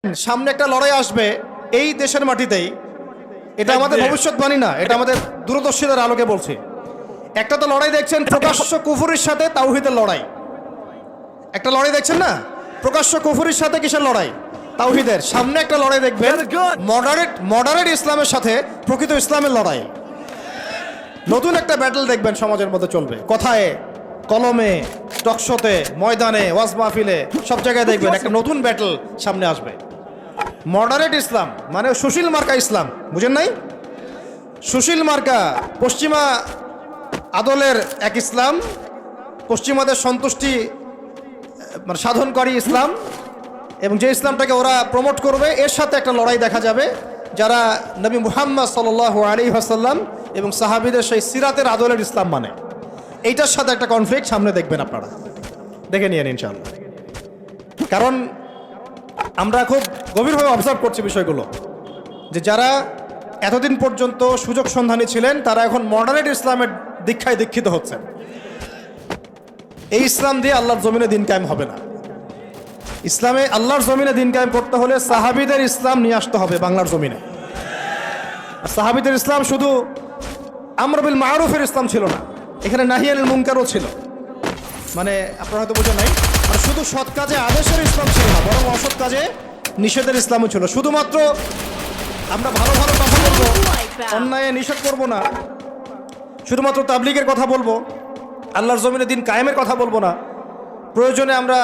সামনে একটা লড়াই আসবে এই দেশের মাটিতেই। এটা আমাদের ভবিষ্যৎবাণী না, এটা আমাদের দূরদর্শিতার আলোকে বলছি। একটা তো লড়াই দেখছেন প্রকাশ্য কুফুরির সাথে তাওহীদের লড়াই। একটা লড়াই দেখছেন না, প্রকাশ্য কুফুরির সাথে কিসের লড়াই? তাওহীদের। সামনে একটা লড়াই দেখবেন মডারেট ইসলামের সাথে প্রকৃত ইসলামের লড়াই। নতুন একটা ব্যাটল দেখবেন সমাজের মধ্যে চলবে, কথায় কলমে, টকশোতে, ময়দানে, ওয়াজ মাহফিলে, সব জায়গায় দেখবেন একটা নতুন ব্যাটল সামনে আসবে। মডারেট ইসলাম মানে সুশীল মার্কা ইসলাম, বুঝেন নাই? সুশীল মার্কা পশ্চিমা আদলের এক ইসলাম, পশ্চিমাদের সন্তুষ্টি মানে সাধনকারী ইসলাম, এবং যে ইসলামটাকে ওরা প্রমোট করবে এর সাথে একটা লড়াই দেখা যাবে যারা নবী মুহাম্মদ সাল্লাল্লাহু আলাইহি ওয়াসাল্লাম এবং সাহাবীদের সেই সিরাতের আদলের ইসলাম মানে, এইটার সাথে একটা কনফ্লিক্ট সামনে দেখবেন আপনারা, দেখে নিয়েন ইনশাআল্লাহ। কারণ আমরা খুব গভীরভাবে অবজার্ভ করছি বিষয়গুলো, যে যারা এতদিন পর্যন্ত সুযোগ সন্ধানী ছিলেন তারা এখন মডারেট ইসলামের দীক্ষায় দীক্ষিত হচ্ছেন। এই ইসলাম দিয়ে আল্লাহর জমিনে দিন কায়েম হবে না। ইসলামে আল্লাহর জমিনে দিন কায়েম করতে হলে সাহাবীদের ইসলাম নিয়ে আসতে হবে বাংলার জমিনে। আর সাহাবীদের ইসলাম শুধু আমর বিল মারুফের ইসলাম ছিল না, এখানে নাহি আনিল মুনকারও ছিল। মানে আপনারা হয়তো বোঝেন নাই, মানে শুধু সৎ কাজে আদেশের ইসলাম ছিল না, বরং অসৎ কাজে নিষেধের ইসলামও ছিল। শুধুমাত্র আমরা ভালো ভালো কথা বলবো, অন্যায় নিষেধ করব না, শুধুমাত্র তাবলীগের কথা বলবো, আল্লাহর জমিনে দিন কায়েমের কথা বলবো না, প্রয়োজনে আমরা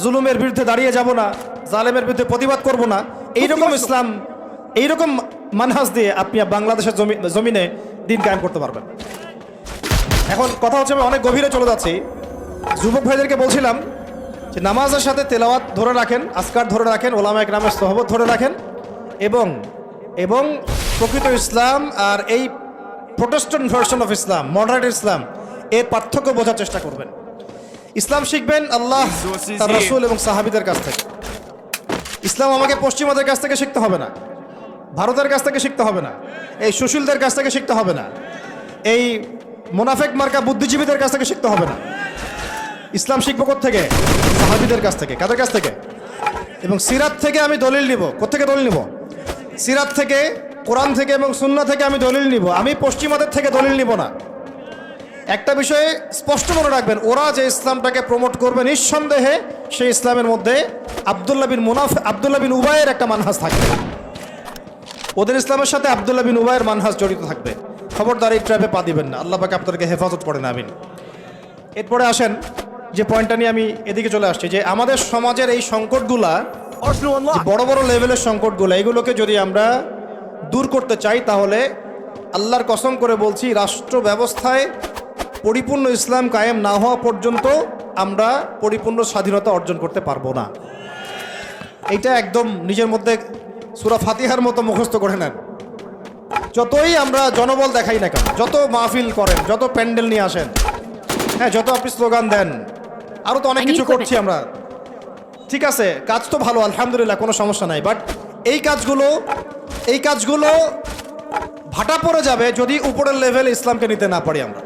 জুলুমের বিরুদ্ধে দাঁড়িয়ে যাব না, জালেমের বিরুদ্ধে প্রতিবাদ করব না, এইরকম ইসলাম, এইরকম মানহাজ দিয়ে আপনি বাংলাদেশের জমিনে দিন কায়েম করতে পারবেন। এখন কথা হচ্ছে, আমি অনেক গভীরে চলে যাচ্ছি। যুবক ভাইদেরকে বলছিলাম যে নামাজের সাথে তেলাওয়াত ধরে রাখেন, আজকার ধরে রাখেন, ওলামা একরামের সোহবত ধরে রাখেন, এবং এবং প্রকৃত ইসলাম আর এই Protestant version of Islam, moderate Islam, এর পার্থক্য বোঝার চেষ্টা করবেন। ইসলাম শিখবেন আল্লাহ, তার রাসূল এবং সাহাবীদের কাছ থেকে। ইসলাম আমাকে পশ্চিমাদের কাছ থেকে শিখতে হবে না, ভারতের কাছ থেকে শিখতে হবে না, এই সুশীলদের কাছ থেকে শিখতে হবে না, এই মুনাফেক মার্কা বুদ্ধিজীবীদের কাছ থেকে শিখতে হবে না। ইসলাম শিখবো কোত্থেকে? সাহাবীদের কাছ থেকে। কাদের কাছ থেকে? এবং সিরাত থেকে আমি দলিল নিব। কোত্থেকে দলিল নিব? সিরাত থেকে, কোরআন থেকে এবং সুন্নাহ থেকে আমি দলিল নিব। আমি পশ্চিমাদের থেকে দলিল নিব না। একটা বিষয়ে স্পষ্ট মনে রাখবেন, ওরা যে ইসলামটাকে প্রমোট করবে নিঃসন্দেহে সেই ইসলামের মধ্যে আব্দুল্লাহ বিন উবাইয়ের একটা মানহাজ থাকবে। ওদের ইসলামের সাথে আব্দুল্লাহ বিন উবাইয়ের মানহাজ জড়িত থাকবে। খবরদার এই ট্র্যাপে পা দিবেন না, আল্লাহ পাক আপনাদেরকে হেফাজত করেন, আমিন। এরপরে আসেন যে পয়েন্টটা নিয়ে আমি এদিকে চলে আসছি, যে আমাদের সমাজের এই সংকটগুলা, বড় বড় লেভেলের সংকটগুলো, এগুলোকে যদি আমরা দূর করতে চাই তাহলে আল্লাহর কসম করে বলছি, রাষ্ট্র ব্যবস্থায় পরিপূর্ণ ইসলাম কায়েম না হওয়া পর্যন্ত আমরা পরিপূর্ণ স্বাধীনতা অর্জন করতে পারবো না। এইটা একদম নিজের মধ্যে সূরা ফাতিহার মতো মুখস্থ করে নেন। যতই আমরা জনবল দেখাই না কেন, যত মাহফিল করেন, যত প্যান্ডেল নিয়ে আসেন, হ্যাঁ, যত আপনি স্লোগান দেন, আরও তো অনেক কিছু করছি আমরা, ঠিক আছে, কাজ তো ভালো, আলহামদুলিল্লাহ, কোনো সমস্যা নাই। বাট এই কাজগুলো ভাটা পড়ে যাবে যদি উপরের লেভেলে ইসলামকে নিতে না পারি আমরা।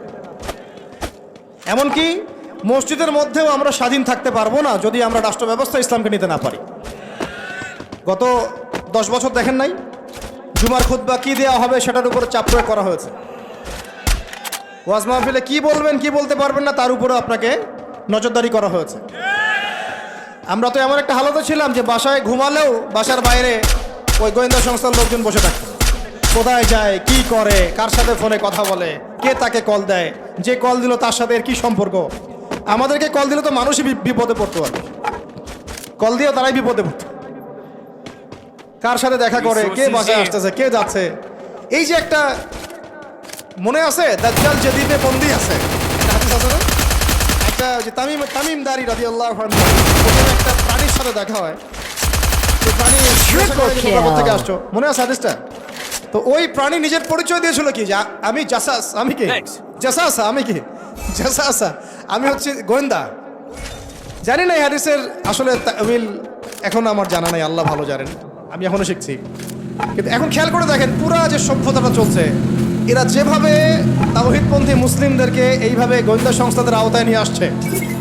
এমনকি মসজিদের মধ্যেও আমরা স্বাধীন থাকতে পারবো না যদি আমরা রাষ্ট্র ব্যবস্থা ইসলামকে নিতে না পারি। গত 10 বছর দেখেন নাই, জুমার খুতবা কি দেওয়া হবে সেটার উপরে চাপ প্রয়োগ করা হয়েছে। ওয়াজ মাহফিলে কি বলবেন কি বলতে পারবেন না তার উপরে আপনাকে নজরদারি করা হয়েছে। আমরা তো এমন একটা হালতে ছিলাম যে বাসায় ঘুমালেও বাসার বাইরে ওই গোয়েন্দা সংস্থার লোকজন বসে থাকতো, কোথায় যায়, কি করে, কার সাথে ফোনে কথা বলে, কে তাকে কল দেয়, যে কল দিল তার সাথে এর কি সম্পর্ক। আমাদেরকে কল দিলে তো মানুষই বিপদে পড়তো, আর কল দিয়েও তারাই বিপদে পড়তো। কার সাথে দেখা করে, কে বাসায় আসতেছে, কে যাচ্ছে। এই যে একটা মনে আছে দাজ্জাল যে দ্বীপে বন্দী আছে, হাদিস আছে না, একটা যে তামিমদারি রাদিয়াল্লাহু আনহু, ওখানে একটা প্রাণীর সাথে দেখা হয়, সেই প্রাণী থেকে আসছো, মনে আছে হাদিসটা? তো ওই প্রাণী নিজের পরিচয় দিয়েছিল কি, যে আমি জাসাস, আমি কি জাসাসা, আমি কি জাসাসা, আমি হচ্ছে গোয়েন্দা। জানি না এই হাদিসের আসলে তাওয়িল এখন আমার জানা নাই, আল্লাহ ভালো জানেন, আমি এখনো শিখছি। কিন্তু এখন খেয়াল করে দেখেন, পুরা যে সভ্যতাটা চলছে, এরা যেভাবে তাওহীদপন্থী মুসলিমদেরকে এইভাবে গোয়েন্দা সংস্থাদের আওতায় নিয়ে আসছে,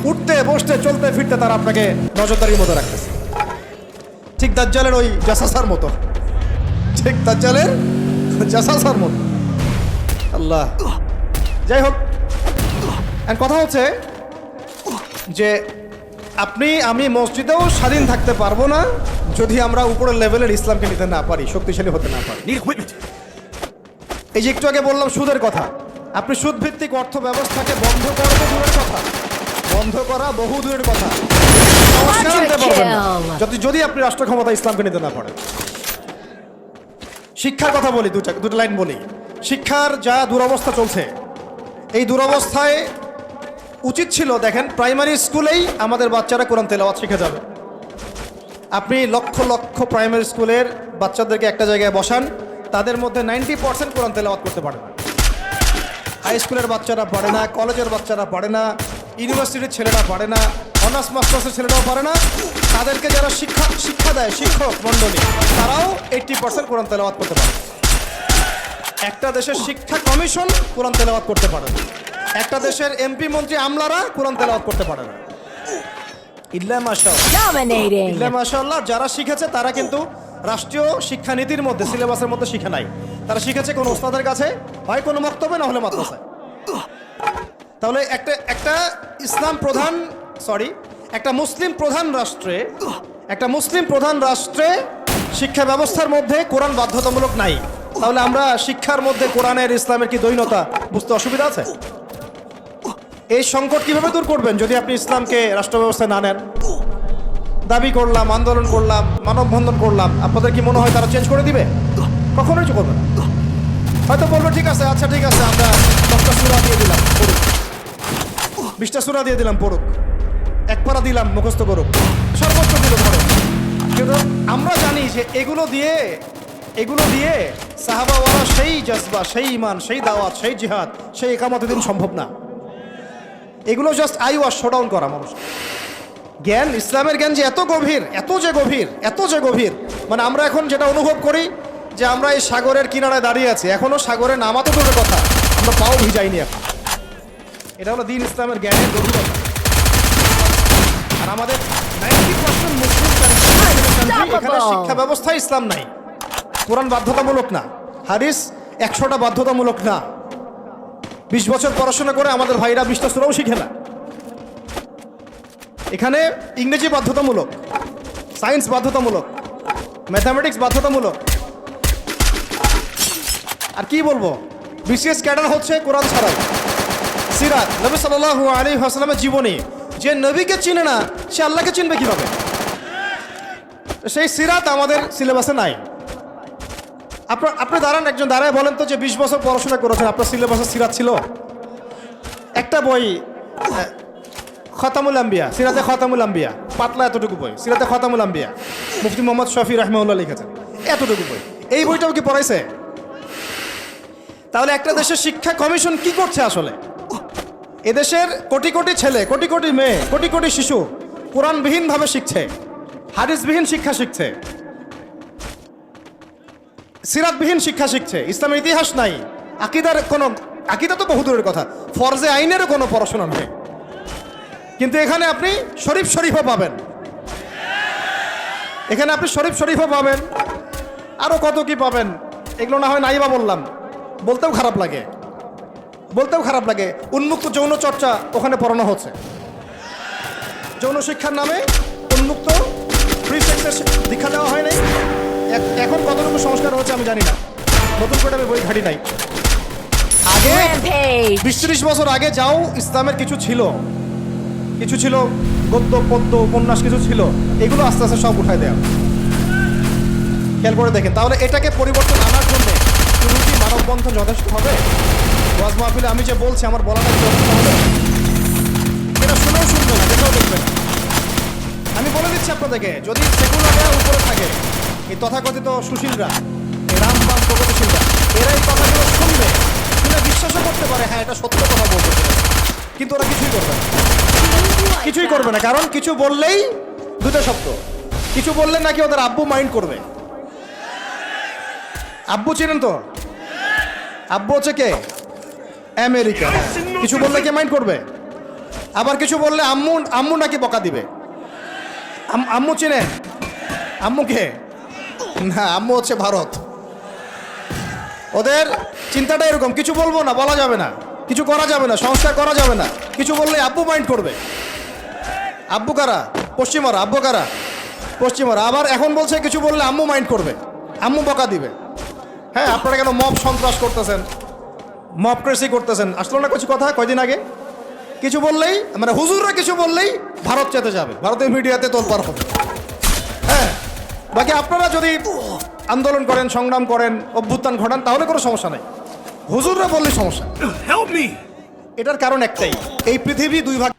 উঠতে বসতে চলতে ফিরতে তারা আপনাকে নজরদারির মতো রাখতেছে। ঠিক দাজ্জালের ওই জাসাসার মতো, ঠিক দাজ্জালের জাসাসার মতো। আল্লাহ, যাই হোক, কথা হচ্ছে যে আপনি আমি মসজিদেও স্বাধীন থাকতে পারবো না যদি আমরা উপরের লেভেলের ইসলামকে নিতে না পারি, শক্তিশালী হতে না পারি। এই যে একটু আগে বললাম সুদের কথা, আপনি সুদ ভিত্তিক অর্থ ব্যবস্থাকে বন্ধ করা তো দূরের কথা, বন্ধ করা বহু দূরের কথা, যদি আপনি রাষ্ট্র ক্ষমতা ইসলামকে নিতে না পারেন। শিক্ষার কথা বলি, দুটো লাইন বলি। শিক্ষার যা দুরবস্থা চলছে, এই দুরবস্থায় উচিত ছিল, দেখেন প্রাইমারি স্কুলেই আমাদের বাচ্চারা কোরআন তেলাওয়াত শিখে যাবে। আপনি লক্ষ লক্ষ প্রাইমারি স্কুলের বাচ্চাদেরকে একটা জায়গায় বসান, তাদের মধ্যে 90% কোরআন তেলাওয়াত করতে পারে না। হাই স্কুলের বাচ্চারা পারে না, কলেজের বাচ্চারা পারে না, ইউনিভার্সিটির ছেলেরা পারে না, অনার্স মাস্টার্সের ছেলেরাও পারে না। তাদেরকে যারা শিক্ষা দেয়, শিক্ষক মণ্ডলী, তারাও 80% কোরআন তেলাওয়াত করতে পারে। একটা দেশের শিক্ষা কমিশন কোরআন তেলাওয়াত করতে পারে না, একটা দেশের এমপি মন্ত্রী আমলারা কোরআন তেলাওয়াত করতে পারে না। ইল্লা মাশাআল্লাহ, যারা শিখেছে তারা কিন্তু রাষ্ট্রীয় শিক্ষানীতির মধ্যে, সিলেবাসের মধ্যে শিখে নাই, তারা শিখেছে কোনো ওস্তাদের কাছে, হয় কোনো মক্তবে, না হলে মাদ্রাসায়। তাহলে একটা ইসলাম প্রধান একটা মুসলিম প্রধান রাষ্ট্রে শিক্ষা ব্যবস্থার মধ্যে কোরআন বাধ্যতামূলক নাই। তাহলে আমরা শিক্ষার মধ্যে কোরআনের ইসলামের কি দ্বৈনতা বুঝতে অসুবিধা আছে? এই সংকট কিভাবে দূর করবেন যদি আপনি ইসলামকে রাষ্ট্র ব্যবস্থায় না নেন? দাবি করলাম, আন্দোলন করলাম, মানববন্ধন করলাম, আপনাদের কি মনে হয় তারা চেঞ্জ করে দিবে? কখনোই করবে না। হয়তো বলবে ঠিক আছে, আচ্ছা ঠিক আছে, আমরা 10টা সূরা দিয়ে দিলাম পড়ুক, 20টা সূরা দিয়ে দিলাম পড়ুক, এক পারা দিলাম মুখস্থ করুক, সর্বোচ্চ দিল ধরো। কিন্তু আমরা জানি যে এগুলো দিয়ে সাহাবাওয়ালা সেই জজবা, সেই ঈমান, সেই দাওয়াত, সেই জিহাদ, সেই ইকামত দিন সম্ভব না। এগুলো জাস্ট আইওয়াশ শোডাউন করা মানুষ। জ্ঞান, ইসলামের জ্ঞান যে এত যে গভীর, মানে আমরা এখন যেটা অনুভব করি যে আমরা এই সাগরের কিনারায় দাঁড়িয়ে আছি, এখনো সাগরে নামা তো দূরের কথা, আমরা পাও ভিজাইনি এখন। এটা হলো দ্বীন ইসলামের জ্ঞানের গভীরতা। আর আমাদের 90% মুসলিম এখানে শিক্ষা ব্যবস্থা ইসলাম নাই, কোরআন বাধ্যতামূলক না, হাদিস 100টা বাধ্যতামূলক না। 20 বছর পড়াশোনা করে আমাদের ভাইরা 20টা সূরাও শিখে না। এখানে ইংরেজি বাধ্যতামূলক, সায়েন্স বাধ্যতামূলক, ম্যাথামেটিক্স বাধ্যতামূলক। আর কি বলবো, বিসিএস ক্যাডার হচ্ছে কোরআন ছাড়াই। সিরাত, নবী সাল্লাল্লাহু আলাইহি ওয়াসাল্লামের জীবনী, যে নবীকে চিনে না সে আল্লাহকে চিনবে কিভাবে? সেই সিরাত আমাদের সিলেবাসে নাই। আপনি দাঁড়ান, একজন দাঁড়ায় বলেন তো যে 20 বছর পড়াশোনা করেছেন, আপনার সিলেবাসে সিরাত ছিল? একটা বই, খতামুল আম্বিয়া, সিরাতে খতামুল আম্বিয়া, পাতলা এতটুকু বই, সিরাতে খতামুল আম্বিয়া, মুফতি মোহাম্মদ শফি রাহমাহুল্লাহ লিখেছেন, এতটুকু বই। এই বইটাও কি পড়াইছে? তাহলে একটা দেশের শিক্ষা কমিশন কি করছে আসলে? এদেশের কোটি কোটি ছেলে, কোটি কোটি মেয়ে, কোটি কোটি শিশু কোরআনবিহীনভাবে শিখছে, হাদিসবিহীন শিক্ষা শিখছে, সিরাতবিহীন শিক্ষা শিখছে, ইসলামের ইতিহাস নাই, আকিদা তো বহু দূরের কথা, ফরজে আইনেরও কোনো পড়াশোনা নেই। কিন্তু এখানে আপনি শরীফও পাবেন, আরো কত কি পাবেন, এগুলো না হয় নাইবা বললাম, বলতেও খারাপ লাগে। উন্মুক্ত যৌন চর্চা ওখানে পড়ানো হচ্ছে, যৌন শিক্ষার নামে উন্মুক্ত ফ্রি সেক্সের দীক্ষা দেওয়া হয় নাই। এখন কতটুকু সংস্কার হচ্ছে আমি জানি না, নতুন করে আমি বই ঘাটি নাই। আগে 20-30 বছর আগে যাও ইসলামের কিছু ছিল গদ্য পদ্য উপন্যাস কিছু ছিল, এগুলো আস্তে আস্তে সব উঠায় দেওয়া। খেয়াল করে দেখেন, তাহলে এটাকে পরিবর্তন আনার জন্য শুধু কি মানববন্ধন যথেষ্ট হবে? ওয়াজ মাহফিলে আমি যে বলছি আমার বলাটা যথেষ্ট হবে? এটা শুনেও শুনবে না, দেখেও দেখবে না। আমি বলে দিচ্ছি আপনাদেরকে, যদি সেকুলাররা উপরে থাকে, এই তথাকথিত সুশীলরা, এই রামবাম প্রগতিশীলরা, এরা এই কথাগুলো শুনে বিশ্বাসও করতে পারে, হ্যাঁ এটা সত্য কথা বলতে, কিন্তু ওরা কিছুই করবে না। কারণ কিছু বললেই দুটো শব্দ, কিছু বললে নাকি ওদের আব্বু মাইন্ড করবে। আব্বু চিনেন তো? আব্বু হচ্ছে কে? আমেরিকা। কিছু বললে কে মাইন্ড করবে? আবার কিছু বললে আম্মু নাকি বকা দিবে। আম্মু চিনেন? আম্মুকে না, আম্মু হচ্ছে ভারত। ওদের চিন্তাটা এরকম, কিছু বলবো না, বলা যাবে না, কিছু করা যাবে না, সংস্কার করা যাবে না, কিছু বললে আব্বু মাইন্ড করবে। আব্বু কারা? পশ্চিমারা। আব্বু কারা? পশ্চিমারা। আবার এখন বলছে কিছু বললে আম্মু মাইন্ড করবে, আম্মু বকা দিবে। হ্যাঁ, আপনারা কেন মব সন্ত্রাস করতেছেন, মবক্রেসি করতেছেন? আসলো না কিছু কথা কয়দিন আগে? কিছু বললেই মানে হুজুররা কিছু বললেই ভারত চেতে যাবে, ভারতের মিডিয়াতে তোলপাড় হবে। হ্যাঁ, বাকি আপনারা যদি আন্দোলন করেন, সংগ্রাম করেন, অভ্যুত্থান ঘটান, তাহলে কোনো সমস্যা নেই। হুজুররা বললে সমস্যা। Help me! এটার কারণ একটাই, এই পৃথিবী দুই ভাগ।